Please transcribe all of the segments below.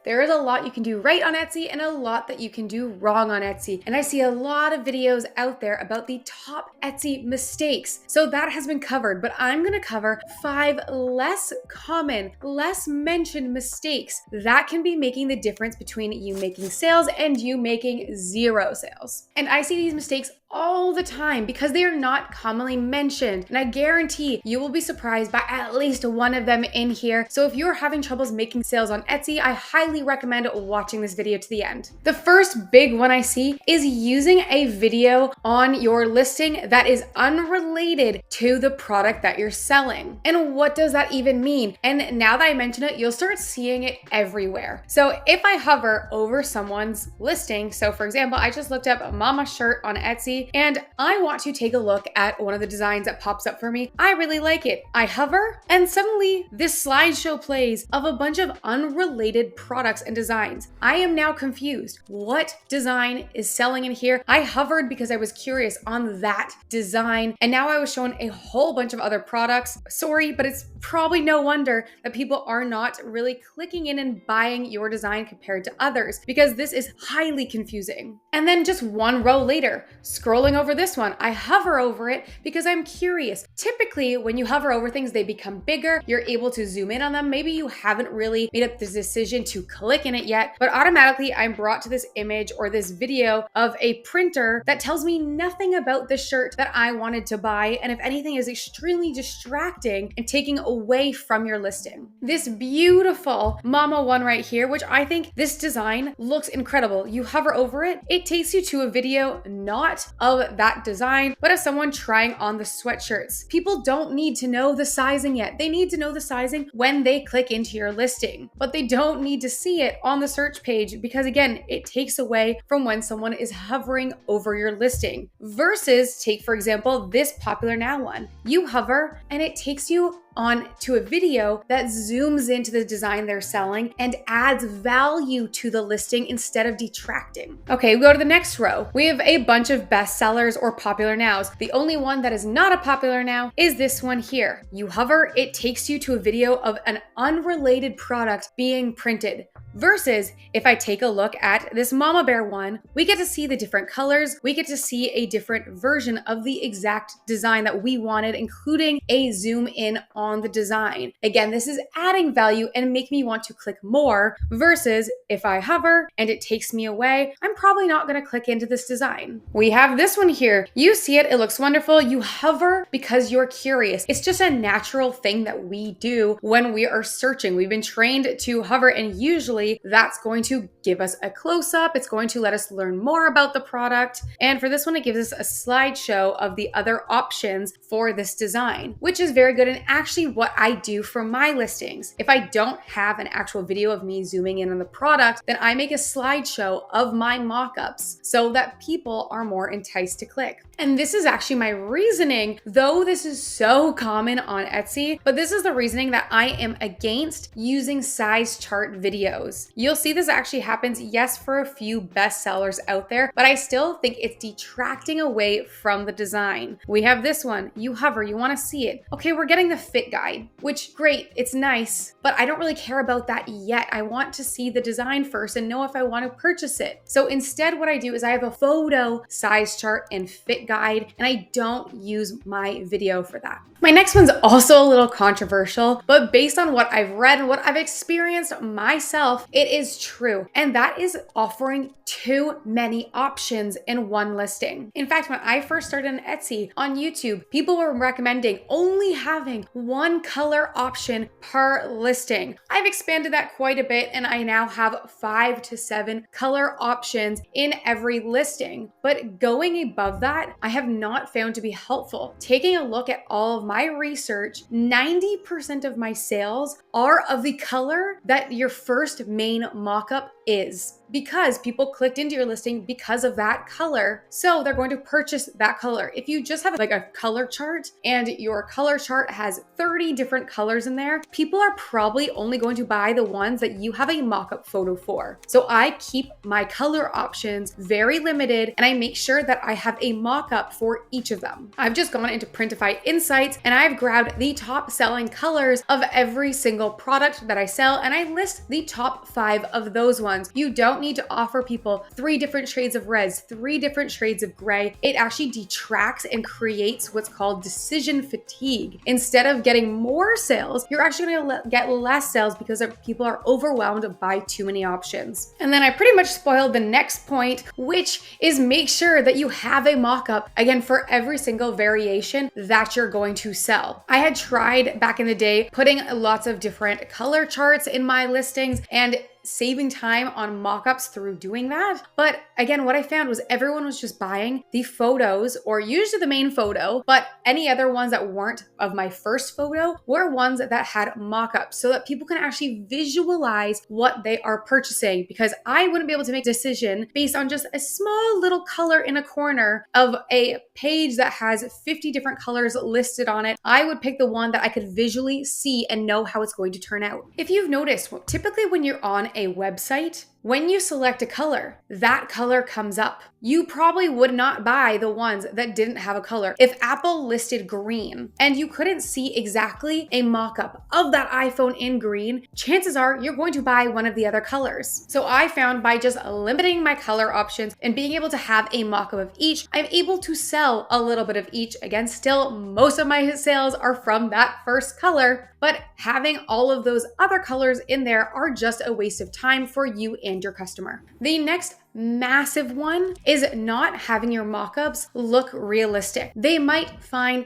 There is a lot you can do right on Etsy and a lot that you can do wrong on Etsy. And I see a lot of videos out there about the top Etsy mistakes. So that has been covered, but I'm gonna cover 5 less common, less mentioned mistakes that can be making the difference between you making sales and you making 0 sales. And I see these mistakes all the time because they are not commonly mentioned. And I guarantee you will be surprised by at least one of them in here. So if you're having troubles making sales on Etsy, I highly recommend watching this video to the end. The first big one I see is using a video on your listing that is unrelated to the product that you're selling. And what does that even mean? And now that I mention it, you'll start seeing it everywhere. So if I hover over someone's listing, so for example, I just looked up a mama shirt on Etsy and I want to take a look at one of the designs that pops up for me. I really like it. I hover and suddenly this slideshow plays of a bunch of unrelated products and designs. I am now confused. What design is selling in here? I hovered because I was curious on that design and now I was shown a whole bunch of other products. Sorry, but it's probably no wonder that people are not really clicking in and buying your design compared to others because this is highly confusing. And then just one row later, scrolling over this one, I hover over it because I'm curious. Typically, when you hover over things, they become bigger. You're able to zoom in on them. Maybe you haven't really made up the decision to click in it yet, but automatically I'm brought to this image or this video of a printer that tells me nothing about the shirt that I wanted to buy. And if anything, is extremely distracting and taking away from your listing. This beautiful mama one right here, which I think this design looks incredible. You hover over it, it takes you to a video not of that design, but of someone trying on the sweatshirts. People don't need to know the sizing yet. They need to know the sizing when they click into your listing, but they don't need to see it on the search page because again, it takes away from when someone is hovering over your listing. Versus take, for example, this popular now one. You hover and it takes you on to a video that zooms into the design they're selling and adds value to the listing instead of detracting. Okay, we go to the next row. We have a bunch of bestsellers or popular nows. The only one that is not a popular now is this one here. You hover, it takes you to a video of an unrelated product being printed. Versus if I take a look at this mama bear one, we get to see the different colors. We get to see a different version of the exact design that we wanted, including a zoom in on the design. Again, this is adding value and make me want to click more versus if I hover and it takes me away, I'm probably not going to click into this design. We have this one here. You see it, it looks wonderful. You hover because you're curious. It's just a natural thing that we do when we are searching. We've been trained to hover and usually that's going to give us a close-up. It's going to let us learn more about the product. And for this one, it gives us a slideshow of the other options for this design, which is very good and actually what I do for my listings. If I don't have an actual video of me zooming in on the product, then I make a slideshow of my mock-ups so that people are more enticed to click. And this is actually my reasoning, though this is so common on Etsy, but this is the reasoning that I am against using size chart videos. You'll see this actually happens, yes, for a few bestsellers out there, but I still think it's detracting away from the design. We have this one, you hover, you wanna see it. Okay, we're getting the fit guide, which great, it's nice, but I don't really care about that yet. I want to see the design first and know if I want to purchase it. So instead what I do is I have a photo size chart and fit guide, and I don't use my video for that. My next one's also a little controversial, but based on what I've read and what I've experienced myself, it is true. And that is offering too many options in one listing. In fact, when I first started on Etsy on YouTube, people were recommending only having one color option per listing. I've expanded that quite a bit and I now have 5 to 7 color options in every listing. But going above that, I have not found to be helpful. Taking a look at all of my research, 90% of my sales are of the color that your first main mockup is. because people clicked into your listing because of that color. So they're going to purchase that color. If you just have like a color chart and your color chart has 30 different colors in there, people are probably only going to buy the ones that you have a mock-up photo for. So I keep my color options very limited and I make sure that I have a mock-up for each of them. I've just gone into Printify Insights and I've grabbed the top selling colors of every single product that I sell and I list the top 5 of those ones. You don't need to offer people 3 different shades of reds, 3 different shades of gray. It actually detracts and creates what's called decision fatigue. Instead of getting more sales, you're actually going to get less sales because people are overwhelmed by too many options. And then I pretty much spoiled the next point, which is make sure that you have a mock-up, again, for every single variation that you're going to sell. I had tried back in the day putting lots of different color charts in my listings and saving time on mock-ups through doing that. But again, what I found was everyone was just buying the photos or usually the main photo, but any other ones that weren't of my first photo were ones that had mock-ups so that people can actually visualize what they are purchasing, because I wouldn't be able to make a decision based on just a small little color in a corner of a page that has 50 different colors listed on it. I would pick the one that I could visually see and know how it's going to turn out. If you've noticed, typically when you're on a website, when you select a color, that color comes up. You probably would not buy the ones that didn't have a color. If Apple listed green and you couldn't see exactly a mock-up of that iPhone in green, chances are you're going to buy one of the other colors. So I found by just limiting my color options and being able to have a mock-up of each, I'm able to sell a little bit of each. Again, still most of my sales are from that first color, but having all of those other colors in there are just a waste of time for you and your customer. The next massive one is not having your mockups look realistic. They might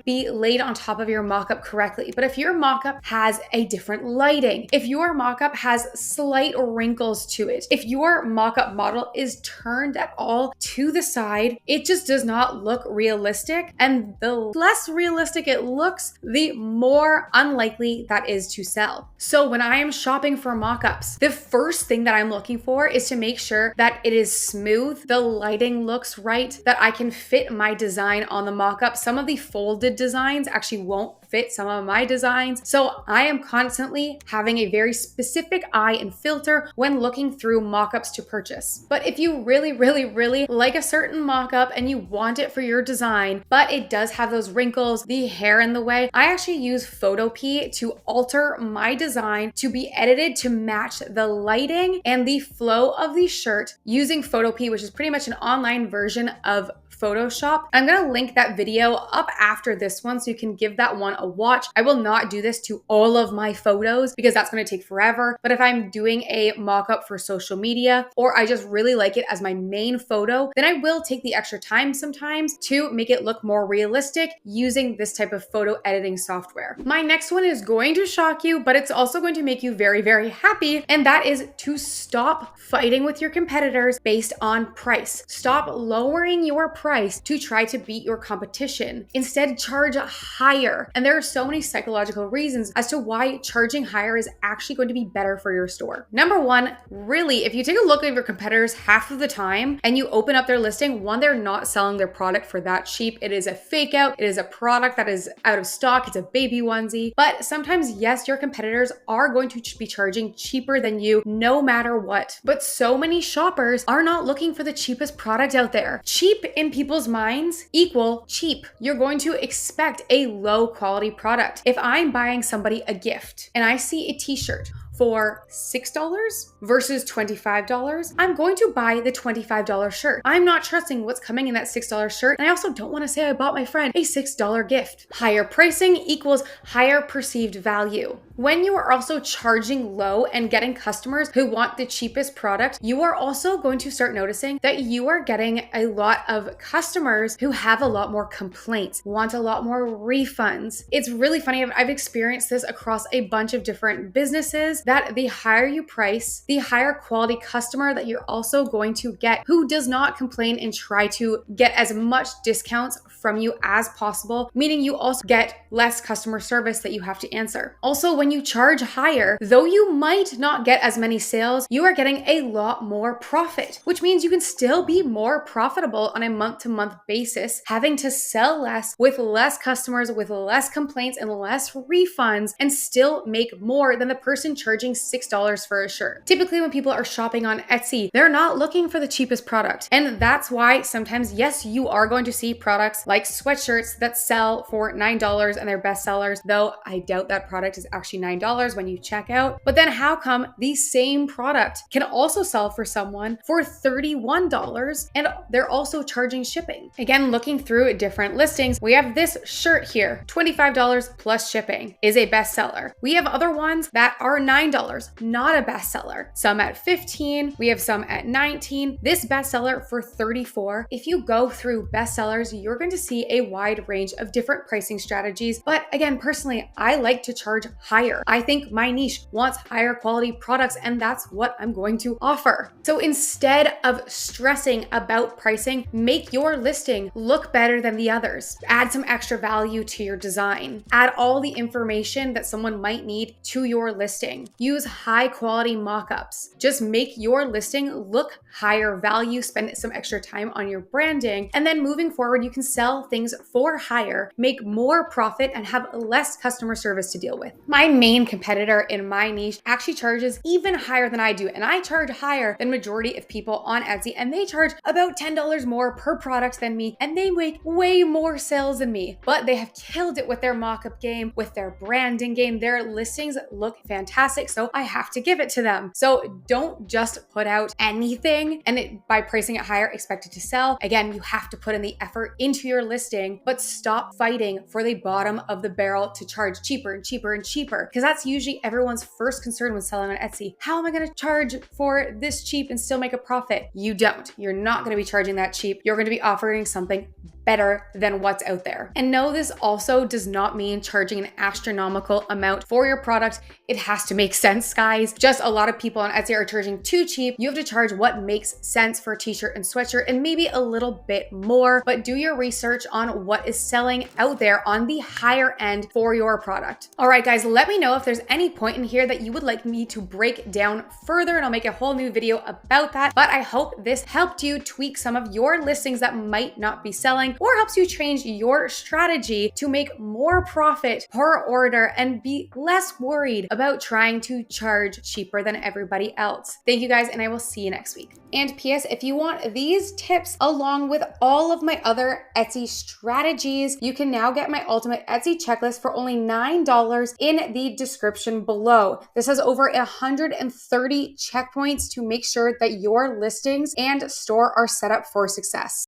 be laid on top of your mockup correctly, but if your mockup has a different lighting, if your mockup has slight wrinkles to it, if your mockup model is turned at all to the side, it just does not look realistic. And the less realistic it looks, the more unlikely that is to sell. So when I am shopping for mockups, the first thing that I'm looking for is to make sure that it is smooth, the lighting looks right, that I can fit my design on the mockup. Some of the folded designs actually won't fit some of my designs. So I am constantly having a very specific eye and filter when looking through mockups to purchase. But if you really, really, really like a certain mockup and you want it for your design, but it does have those wrinkles, the hair in the way, I actually use Photopea to alter my design to be edited to match the lighting and the flow of the shirt using Photopea, which is pretty much an online version of Photoshop. I'm going to link that video up after this one so you can give that one a watch. I will not do this to all of my photos because that's going to take forever. But if I'm doing a mock-up for social media or I just really like it as my main photo, then I will take the extra time sometimes to make it look more realistic using this type of photo editing software. My next one is going to shock you, but it's also going to make you very, very happy. And that is to stop fighting with your competitors based on price. Stop lowering your price to try to beat your competition. Instead, charge higher. And there are so many psychological reasons as to why charging higher is actually going to be better for your store. Number one, really, if you take a look at your competitors half of the time and you open up their listing, one, they're not selling their product for that cheap. It is a fake out. It is a product that is out of stock. It's a baby onesie. But sometimes, yes, your competitors are going to be charging cheaper than you no matter what. But so many shoppers are not looking for the cheapest product out there. Cheap in people's minds equal cheap. You're going to expect a low quality product. If I'm buying somebody a gift and I see a t-shirt for $6 versus $25, I'm going to buy the $25 shirt. I'm not trusting what's coming in that $6 shirt. And I also don't want to say I bought my friend a $6 gift. Higher pricing equals higher perceived value. When you are also charging low and getting customers who want the cheapest product, you are also going to start noticing that you are getting a lot of customers who have a lot more complaints, want a lot more refunds. It's really funny. I've experienced this across a bunch of different businesses that the higher you price, the higher quality customer that you're also going to get, who does not complain and try to get as much discounts from you as possible, meaning you also get less customer service that you have to answer. Also, when you charge higher, though you might not get as many sales, you are getting a lot more profit, which means you can still be more profitable on a month-to-month basis, having to sell less with less customers, with less complaints and less refunds, and still make more than the person charging $6 for a shirt. Typically, when people are shopping on Etsy, they're not looking for the cheapest product. And that's why sometimes, yes, you are going to see products like sweatshirts that sell for $9 and they're best sellers, though I doubt that product is actually $9 when you check out. But then how come the same product can also sell for someone for $31 and they're also charging shipping? Again, looking through different listings, we have this shirt here, $25 plus shipping, is a bestseller. We have other ones that are $9, not a bestseller. Some at $15, we have some at $19. This bestseller for $34. If you go through bestsellers, you're going to see a wide range of different pricing strategies. But again, personally, I like to charge higher. I think my niche wants higher quality products, and that's what I'm going to offer. So instead of stressing about pricing, make your listing look better than the others. Add some extra value to your design. Add all the information that someone might need to your listing. Use high quality mock-ups. Just make your listing look higher value, spend some extra time on your branding, and then moving forward, you can sell things for higher, make more profit, and have less customer service to deal with. My main competitor in my niche actually charges even higher than I do, and I charge higher than majority of people on Etsy, and they charge about $10 more per product than me, and they make way more sales than me, but they have killed it with their mock-up game, with their branding game. Their listings look fantastic, so I have to give it to them. So don't just put out anything and by pricing it higher, expect it to sell. Again, you have to put in the effort into your listing, but stop fighting for the bottom of the barrel to charge cheaper and cheaper and cheaper, because that's usually everyone's first concern when selling on Etsy. How am I going to charge for this cheap and still make a profit? You don't. You're not going to be charging that cheap. You're going to be offering something better than what's out there. And no, this also does not mean charging an astronomical amount for your product. It has to make sense, guys. Just a lot of people on Etsy are charging too cheap. You have to charge what makes sense for a t-shirt and sweatshirt and maybe a little bit more, but do your research on what is selling out there on the higher end for your product. All right, guys, let me know if there's any point in here that you would like me to break down further, and I'll make a whole new video about that. But I hope this helped you tweak some of your listings that might not be selling, or helps you change your strategy to make more profit per order and be less worried about trying to charge cheaper than everybody else. Thank you guys, and I will see you next week. And PS, if you want these tips along with all of my other Etsy strategies, you can now get my ultimate Etsy checklist for only $9 in the description below. This has over 130 checkpoints to make sure that your listings and store are set up for success.